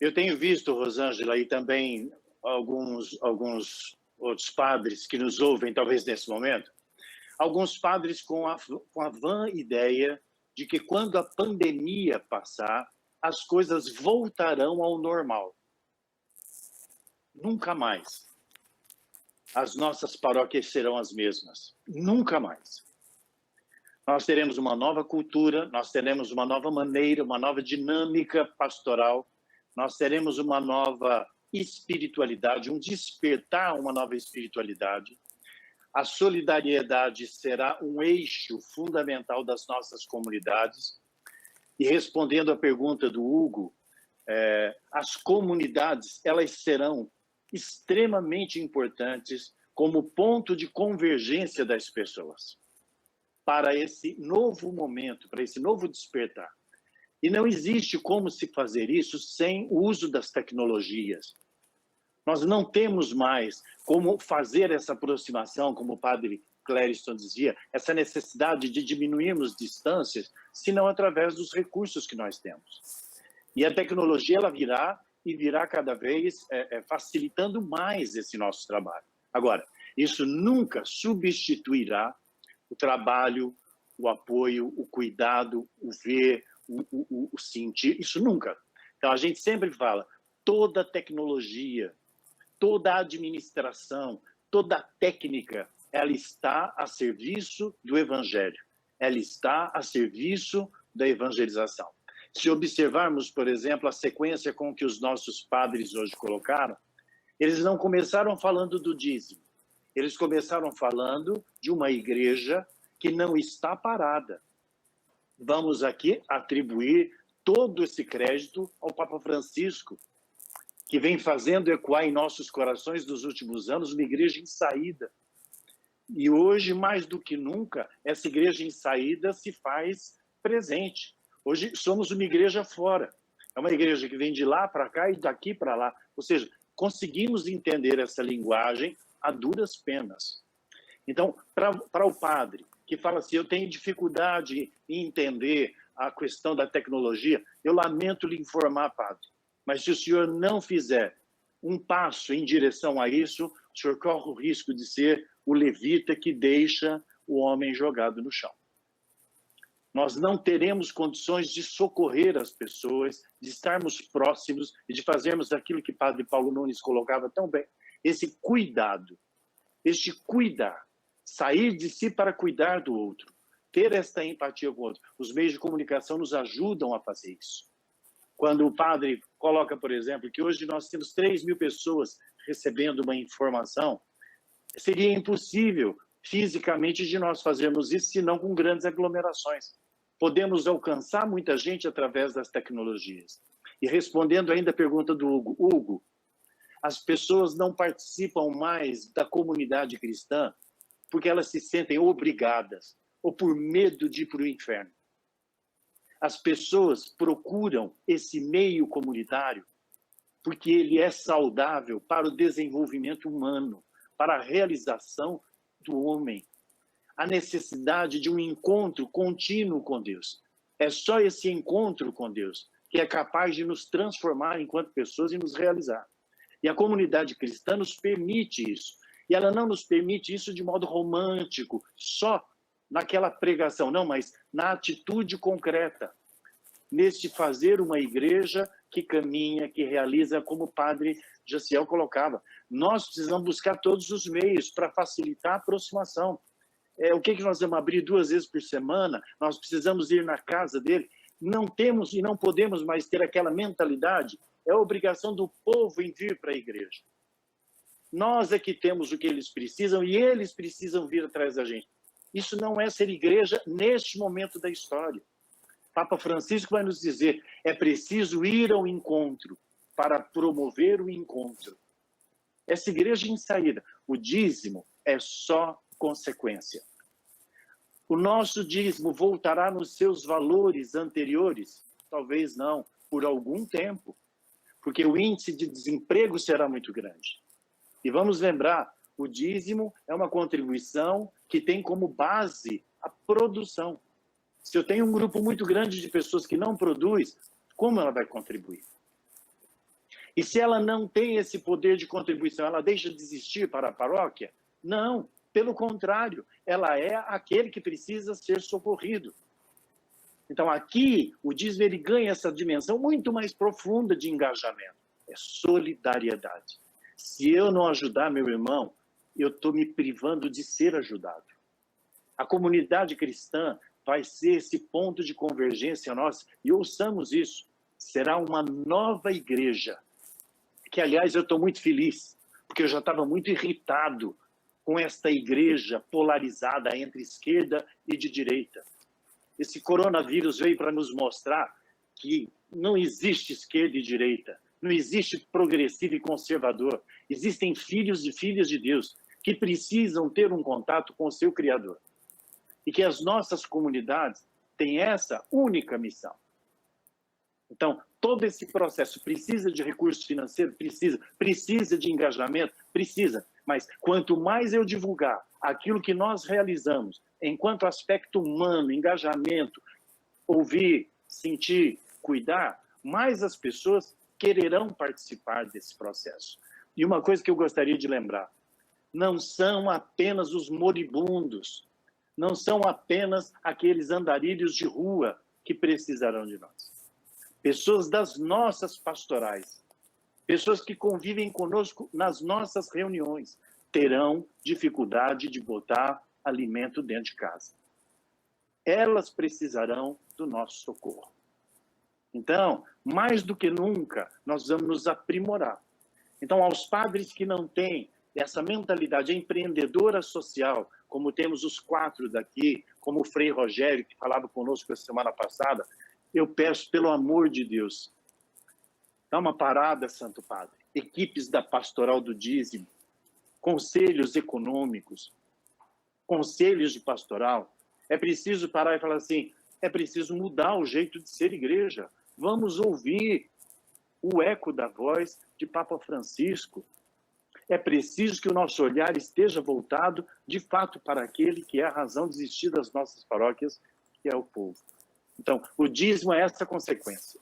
Eu tenho visto, Rosângela, e também alguns outros padres que nos ouvem, talvez nesse momento, alguns padres com a vã ideia de que quando a pandemia passar, as coisas voltarão ao normal. Nunca mais. As nossas paróquias serão as mesmas. Nunca mais. Nós teremos uma nova cultura, nós teremos uma nova maneira, uma nova dinâmica pastoral, nós teremos uma nova espiritualidade, um despertar, uma nova espiritualidade. A solidariedade será um eixo fundamental das nossas comunidades. E respondendo à pergunta do Hugo, as comunidades, elas serão extremamente importantes como ponto de convergência das pessoas para esse novo momento, para esse novo despertar. E não existe como se fazer isso sem o uso das tecnologias. Nós não temos mais como fazer essa aproximação, como o padre Clériston dizia, essa necessidade de diminuirmos distâncias, senão através dos recursos que nós temos. E a tecnologia, ela virá cada vez facilitando mais esse nosso trabalho. Agora, isso nunca substituirá o trabalho, o apoio, o cuidado, o ver, o sentir, isso nunca. Então, a gente sempre fala, toda tecnologia, toda administração, toda técnica, ela está a serviço do Evangelho, ela está a serviço da evangelização. Se observarmos, por exemplo, a sequência com que os nossos padres hoje colocaram, eles não começaram falando do dízimo, eles começaram falando de uma igreja que não está parada. Vamos aqui atribuir todo esse crédito ao Papa Francisco, que vem fazendo ecoar em nossos corações nos últimos anos uma igreja em saída. E hoje, mais do que nunca, essa igreja em saída se faz presente. Hoje somos uma igreja fora. É uma igreja que vem de lá para cá e daqui para lá. Ou seja, conseguimos entender essa linguagem a duras penas. Então, para o padre que fala assim, eu tenho dificuldade em entender a questão da tecnologia, eu lamento lhe informar, padre, mas se o senhor não fizer um passo em direção a isso, o senhor corre o risco de ser o levita que deixa o homem jogado no chão. Nós não teremos condições de socorrer as pessoas, de estarmos próximos e de fazermos aquilo que o padre Paulo Nunes colocava tão bem, esse cuidado, este cuidar, sair de si para cuidar do outro, ter esta empatia com o outro. Os meios de comunicação nos ajudam a fazer isso. Quando o padre coloca, por exemplo, que hoje nós temos 3.000 pessoas recebendo uma informação, seria impossível fisicamente de nós fazermos isso, senão com grandes aglomerações. Podemos alcançar muita gente através das tecnologias. E respondendo ainda a pergunta do Hugo, Hugo, as pessoas não participam mais da comunidade cristã porque elas se sentem obrigadas ou por medo de ir para o inferno. As pessoas procuram esse meio comunitário porque ele é saudável para o desenvolvimento humano, para a realização do homem. A necessidade de um encontro contínuo com Deus. É só esse encontro com Deus que é capaz de nos transformar enquanto pessoas e nos realizar. E a comunidade cristã nos permite isso. E ela não nos permite isso de modo romântico, só naquela pregação, não, mas na atitude concreta. Neste fazer uma igreja que caminha, que realiza, como o padre Jaciel colocava. Nós precisamos buscar todos os meios para facilitar a aproximação. O que nós vamos abrir 2 vezes por semana? Nós precisamos ir na casa dele. Não temos e não podemos mais ter aquela mentalidade. É obrigação do povo em vir para a igreja. Nós é que temos o que eles precisam e eles precisam vir atrás da gente. Isso não é ser igreja neste momento da história. Papa Francisco vai nos dizer, é preciso ir ao encontro para promover o encontro. Essa igreja em saída, o dízimo é só consequência. O nosso dízimo voltará nos seus valores anteriores? Talvez não, por algum tempo, porque o índice de desemprego será muito grande. E vamos lembrar, o dízimo é uma contribuição que tem como base a produção. Se eu tenho um grupo muito grande de pessoas que não produz, como ela vai contribuir? E se ela não tem esse poder de contribuição, ela deixa de existir para a paróquia? Não, pelo contrário, ela é aquele que precisa ser socorrido. Então, aqui, o dízimo ele ganha essa dimensão muito mais profunda de engajamento. É solidariedade. Se eu não ajudar meu irmão, eu estou me privando de ser ajudado. A comunidade cristã vai ser esse ponto de convergência nossa, e ouçamos isso, será uma nova igreja, que, aliás, eu estou muito feliz, porque eu já estava muito irritado com esta igreja polarizada entre esquerda e de direita. Esse coronavírus veio para nos mostrar que não existe esquerda e direita, não existe progressivo e conservador. Existem filhos e filhas de Deus que precisam ter um contato com o seu Criador. E que as nossas comunidades têm essa única missão. Então, todo esse processo precisa de recurso financeiro? Precisa de engajamento? Precisa. Mas quanto mais eu divulgar aquilo que nós realizamos, enquanto aspecto humano, engajamento, ouvir, sentir, cuidar, mais as pessoas quererão participar desse processo. E uma coisa que eu gostaria de lembrar, não são apenas os moribundos, não são apenas aqueles andarilhos de rua que precisarão de nós. Pessoas das nossas pastorais, pessoas que convivem conosco nas nossas reuniões, terão dificuldade de botar alimento dentro de casa. Elas precisarão do nosso socorro. Então, mais do que nunca, nós vamos nos aprimorar. Então, aos padres que não têm essa mentalidade empreendedora social, como temos os 4 daqui, como o Frei Rogério, que falava conosco a semana passada, eu peço, pelo amor de Deus, dá uma parada, Santo Padre. Equipes da Pastoral do Dízimo, conselhos econômicos, conselhos de pastoral. É preciso parar e falar assim, é preciso mudar o jeito de ser igreja. Vamos ouvir o eco da voz de Papa Francisco. É preciso que o nosso olhar esteja voltado, de fato, para aquele que é a razão de existir das nossas paróquias, que é o povo. Então, o dízimo é essa consequência.